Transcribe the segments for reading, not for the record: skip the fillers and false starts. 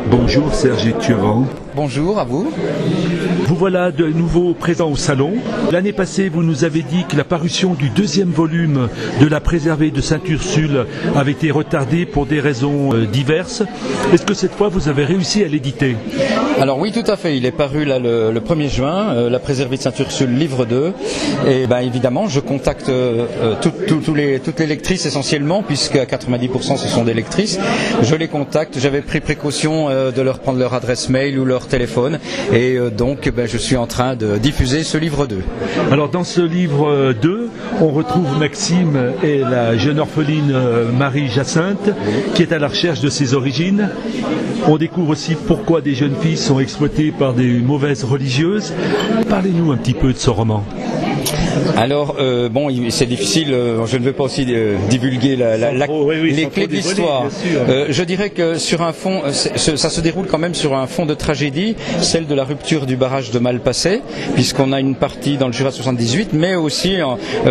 Bonjour Serge Turan. Bonjour à vous. Vous voilà de nouveau présent au salon. L'année passée, vous nous avez dit que la parution du deuxième volume de La Préservée de Sainte-Ursule avait été retardée pour des raisons diverses. Est-ce que cette fois, vous avez réussi à l'éditer? Alors oui, tout à fait. Il est paru là le 1er juin, La Préservée de Sainte-Ursule, livre 2. Et évidemment, je contacte toutes les lectrices essentiellement, puisque à 90% ce sont des lectrices. Je les contacte. J'avais pris précaution de leur prendre leur adresse mail ou leur téléphone. Et donc, je suis en train de diffuser ce livre 2. Alors dans ce livre 2, on retrouve Maxime et la jeune orpheline Marie-Jacinthe, qui est à la recherche de ses origines. On découvre aussi pourquoi des jeunes filles sont exploitées par des mauvaises religieuses. Parlez-nous un petit peu de ce roman. Alors, c'est difficile, je ne veux pas aussi divulguer les clés de l'histoire. Je dirais que sur un fond, ça se déroule quand même sur un fond de tragédie, celle de la rupture du barrage de Malpasset, puisqu'on a une partie dans le Jura 78, mais aussi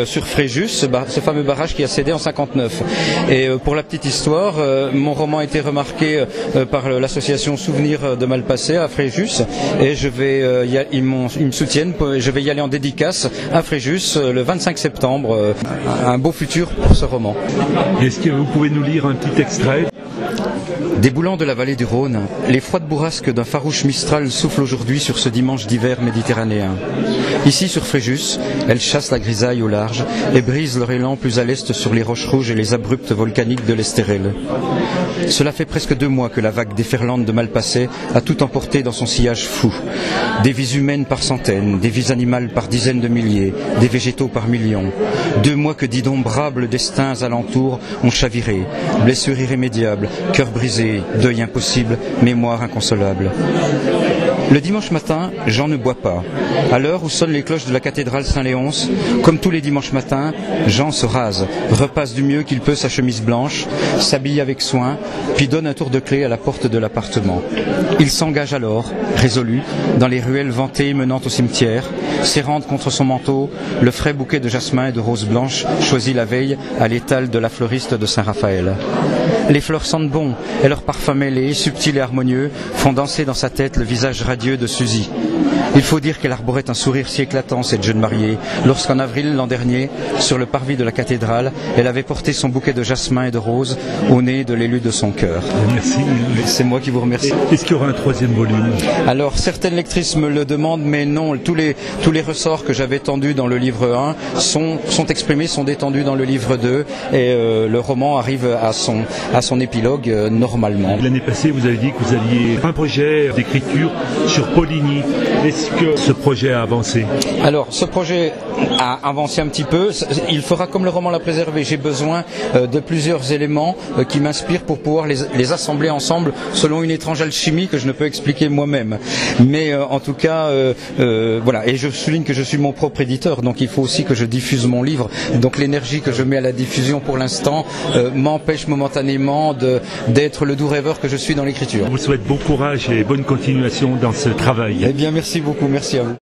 sur Fréjus, ce fameux barrage qui a cédé en 59. Et pour la petite histoire, mon roman a été remarqué par l'association Souvenir de Malpasset à Fréjus, et ils me soutiennent, je vais y aller en dédicace à Fréjus le 25 septembre. Un beau futur pour ce roman. Est-ce que vous pouvez nous lire un petit extrait? Déboulant de la vallée du Rhône, les froides bourrasques d'un farouche Mistral soufflent aujourd'hui sur ce dimanche d'hiver méditerranéen. Ici, sur Fréjus, elles chassent la grisaille au large et brisent leur élan plus à l'est sur les roches rouges et les abrupts volcaniques de l'Estérel. Cela fait presque 2 mois que la vague déferlante de Malpasset a tout emporté dans son sillage fou. Des vies humaines par centaines, des vies animales par dizaines de milliers, des végétaux par millions. 2 mois que d'innombrables destins alentours ont chaviré, blessures irrémédiables, cœurs brisés, deuil impossible, mémoire inconsolable. Le dimanche matin, Jean ne boit pas. À l'heure où sonnent les cloches de la cathédrale Saint-Léonce, comme tous les dimanches matins, Jean se rase, repasse du mieux qu'il peut sa chemise blanche, s'habille avec soin, puis donne un tour de clé à la porte de l'appartement. Il s'engage alors, résolu, dans les ruelles vantées menant au cimetière, serrant contre son manteau le frais bouquet de jasmin et de roses blanches choisi la veille à l'étal de la fleuriste de Saint-Raphaël. Les fleurs sentent bon, et leur parfum mêlé, subtil et harmonieux, font danser dans sa tête le visage radieux de Suzy. Il faut dire qu'elle arborait un sourire si éclatant, cette jeune mariée, lorsqu'en avril l'an dernier, sur le parvis de la cathédrale, elle avait porté son bouquet de jasmin et de roses au nez de l'élu de son cœur. Merci. C'est moi qui vous remercie. Est-ce qu'il y aura un 3e volume? Alors, certaines lectrices me le demandent, mais non, tous les ressorts que j'avais tendus dans le livre 1 sont exprimés, sont détendus dans le livre 2, et le roman arrive à son épilogue normalement. L'année passée, vous avez dit que vous aviez un projet d'écriture sur Poligny. Est-ce que ce projet a avancé? Alors, ce projet a avancé un petit peu. Il fera comme le roman La Préservée. J'ai besoin de plusieurs éléments qui m'inspirent pour pouvoir les assembler ensemble selon une étrange alchimie que je ne peux expliquer moi-même. Mais en tout cas, voilà. Et je souligne que je suis mon propre éditeur, donc il faut aussi que je diffuse mon livre. Donc l'énergie que je mets à la diffusion pour l'instant m'empêche momentanément d'être le doux rêveur que je suis dans l'écriture. Je vous souhaite bon courage et bonne continuation dans ce travail. Eh bien, merci beaucoup. Merci à vous.